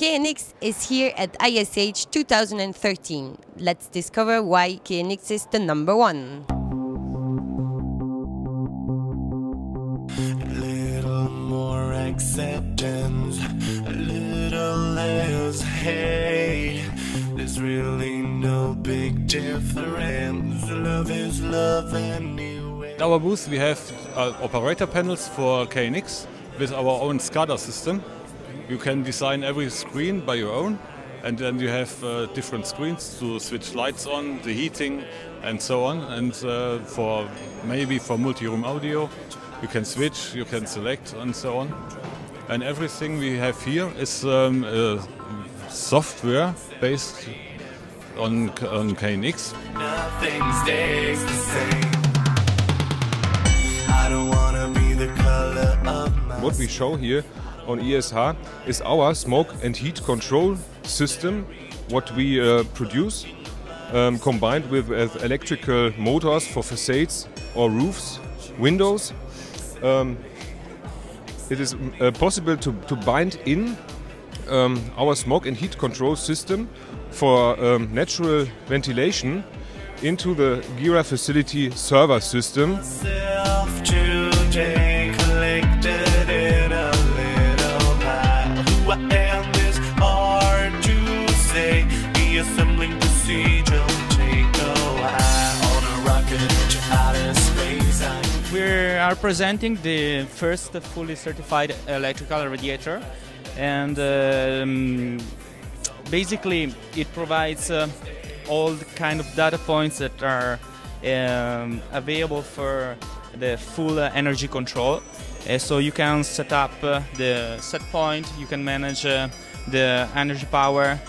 KNX is here at ISH 2013. Let's discover why KNX is the number one. A little more acceptance, a little less hate. There's really no big difference. Love is love anyway. At our booth we have operator panels for KNX with our own SCADA system. You can design every screen by your own, and then you have different screens to switch lights on, the heating and so on. And for multi-room audio you can switch, you can select and so on. And everything we have here is software based on KNX. Nothing stays the same. I don't wanna be the color of my What we show here on ISH is our smoke and heat control system, what we produce, combined with electrical motors for facades or roofs, windows. It is possible to bind in our smoke and heat control system for natural ventilation into the Gira facility server system. today, collected in a little pile. Who I am is hard to say. The assembling procedure will take a while. On a rocket to outer space. We are presenting the first fully certified electrical radiator, and basically it provides all the kind of data points that are available for the full energy control. So you can set up the set point, you can manage the energy power,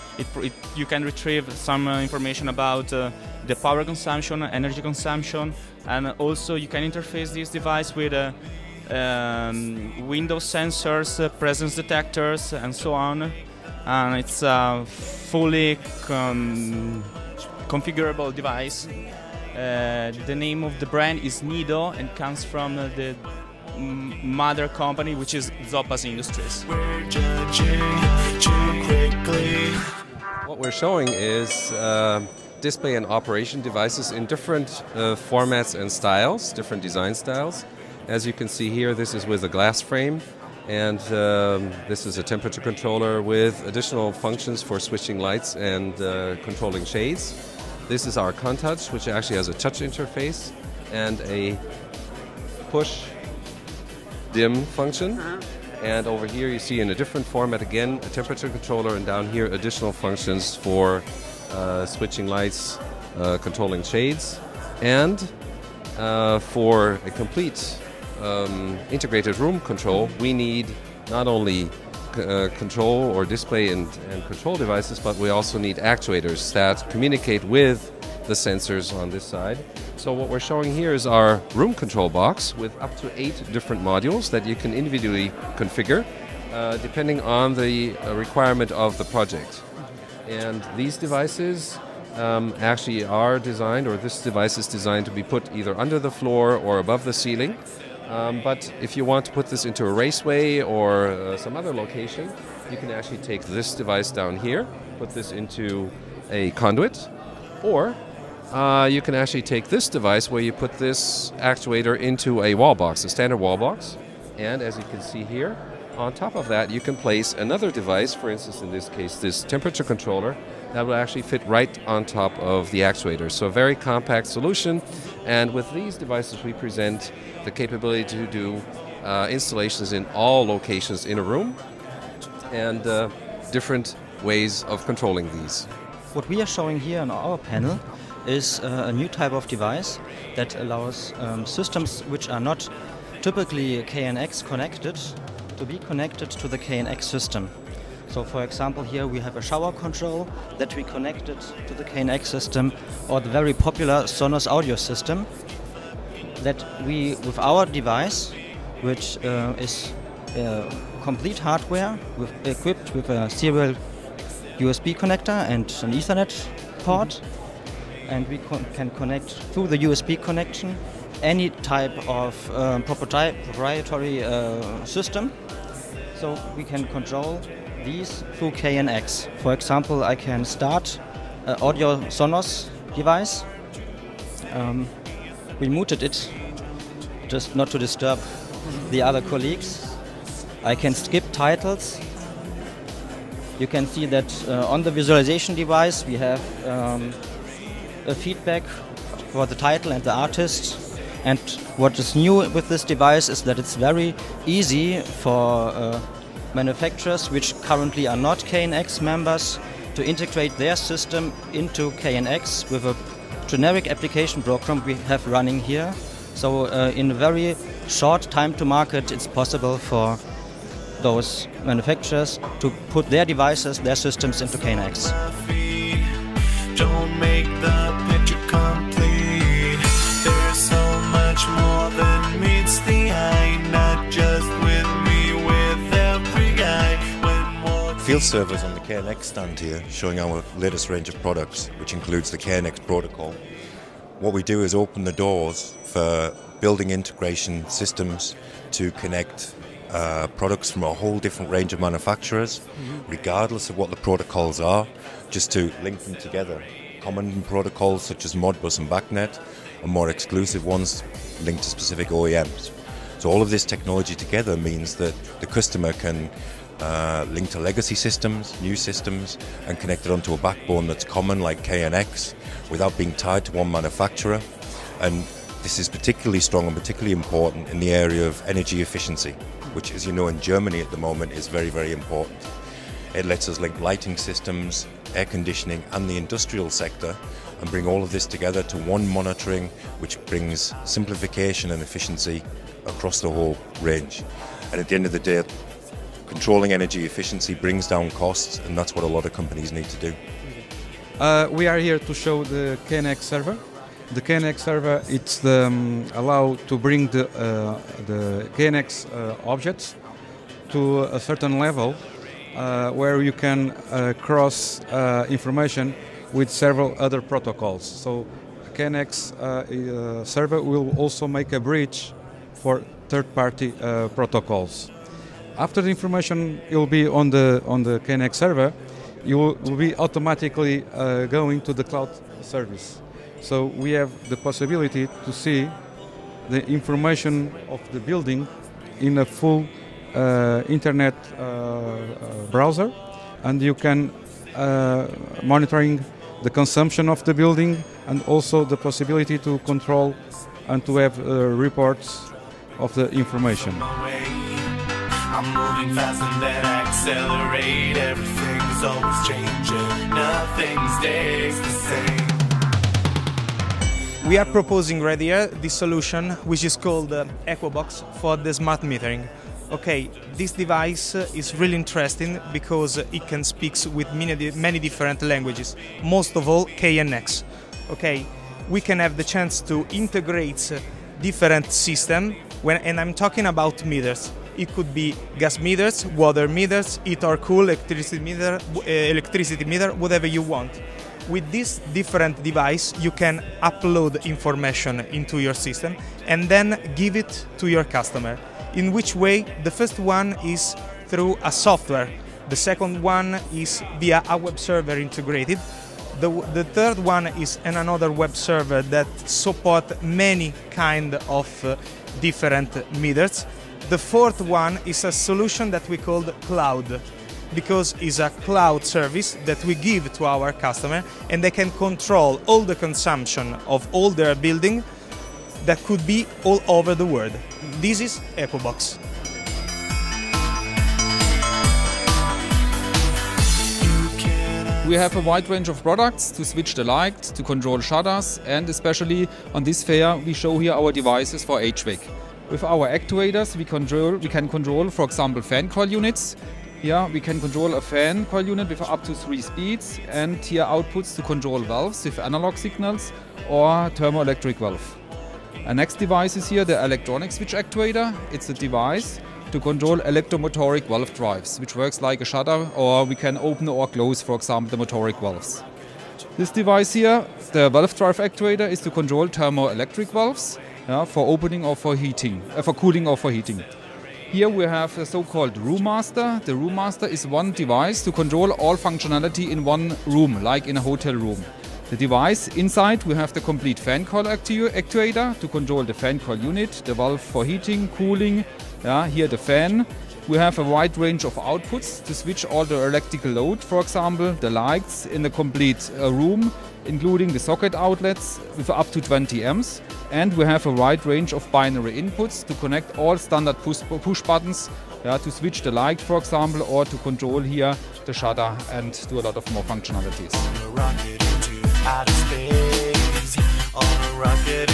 you can retrieve some information about the power consumption, energy consumption, and also you can interface this device with Windows sensors, presence detectors, and so on. And it's a fully configurable device. The name of the brand is Nido and comes from the mother company, which is Zoppas Industries. We're judging too quickly. What we're showing is display and operation devices in different formats and styles, different design styles. As you can see here, this is with a glass frame, and this is a temperature controller with additional functions for switching lights and controlling shades. This is our ConTouch, which actually has a touch interface and a push dim function. And over here you see in a different format again a temperature controller, and down here additional functions for switching lights, controlling shades. And for a complete integrated room control, we need not only control or display and control devices, but we also need actuators that communicate with the sensors on this side. So what we're showing here is our room control box with up to 8 different modules that you can individually configure depending on the requirement of the project. And these devices actually are designed, or this device is designed to be put either under the floor or above the ceiling. But if you want to put this into a raceway or some other location, you can actually take this device down here, put this into a conduit, or you can actually take this device where you put this actuator into a wall box, a standard wall box. And as you can see here, on top of that you can place another device, for instance in this case this temperature controller, that will actually fit right on top of the actuator. So a very compact solution, and with these devices we present the capability to do installations in all locations in a room, and different ways of controlling these. What we are showing here on our panel is a new type of device that allows systems which are not typically KNX connected to be connected to the KNX system. So for example here we have a shower control that we connected to the KNX system, or the very popular Sonos audio system that we, with our device, which is complete hardware equipped with a serial USB connector and an Ethernet port, and we can connect through the USB connection any type of proprietary system. So we can control these through KNX. For example, I can start an audio Sonos device. We muted it just not to disturb the other colleagues. I can skip titles. You can see that on the visualization device we have a feedback for the title and the artist. And what is new with this device is that it's very easy for manufacturers which currently are not KNX members to integrate their system into KNX with a generic application program we have running here. So in a very short time to market, it's possible for those manufacturers to put their devices, their systems into KNX. Don't make the picture complete. There's so much more than meets the eye, not just with me, with every guy. Field servers on the KNX stand here, showing our latest range of products, which includes the KNX protocol. What we do is open the doors for building integration systems to connect products from a whole different range of manufacturers, regardless of what the protocols are, just to link them together. Common protocols such as Modbus and BACnet, and more exclusive ones linked to specific OEMs. So all of this technology together means that the customer can link to legacy systems, new systems, and connect it onto a backbone that's common like KNX without being tied to one manufacturer. And this is particularly strong and particularly important in the area of energy efficiency, which, as you know, in Germany at the moment is very, very important. It lets us link lighting systems, air conditioning and the industrial sector and bring all of this together to one monitoring, which brings simplification and efficiency across the whole range. And at the end of the day, controlling energy efficiency brings down costs, and that's what a lot of companies need to do. We are here to show the KNX server. The KNX server, it's allow to bring the KNX objects to a certain level where you can cross information with several other protocols. So KNX server will also make a bridge for third-party protocols. After the information will be on the KNX server, you will be automatically going to the cloud service. So we have the possibility to see the information of the building in a full internet browser, and you can monitoring the consumption of the building and also the possibility to control and to have reports of the information. I'm moving fast and then accelerate. Everything's always changing, nothing stays the same. We are proposing right here this solution, which is called EcoBox for the smart metering. Okay, this device is really interesting because it can speak with many different languages, most of all KNX. Okay, we can have the chance to integrate different systems, and I'm talking about meters. It could be gas meters, water meters, heat or cool, electricity meter, whatever you want. With this different device, you can upload information into your system and then give it to your customer. In which way? The first one is through a software. The second one is via a web server integrated. The third one is another web server that supports many kind of different meters. The fourth one is a solution that we call cloud, because it's a cloud service that we give to our customer, and they can control all the consumption of all their building that could be all over the world. This is EcoBox. We have a wide range of products to switch the lights, to control shutters, and especially on this fair we show here our devices for HVAC. With our actuators we can control, for example, fan coil units. Here we can control a fan coil unit with up to 3 speeds, and here outputs to control valves with analog signals or thermoelectric valve. Our next device is here the electronic switch actuator. It's a device to control electromotoric valve drives, which works like a shutter, or we can open or close, for example, the motoric valves. This device here, the valve drive actuator, is to control thermoelectric valves for opening or for heating, for cooling or for heating. Here we have a so-called room master. The room master is one device to control all functionality in one room, like in a hotel room. The device inside, we have the complete fan coil actuator to control the fan coil unit, the valve for heating, cooling, here the fan. We have a wide range of outputs to switch all the electrical load, for example, the lights in the complete room, including the socket outlets with up to 20 amps. And we have a wide range of binary inputs to connect all standard push buttons to switch the light, for example, or to control here the shutter and do a lot of more functionalities. On a rocket into outer space, on a rocket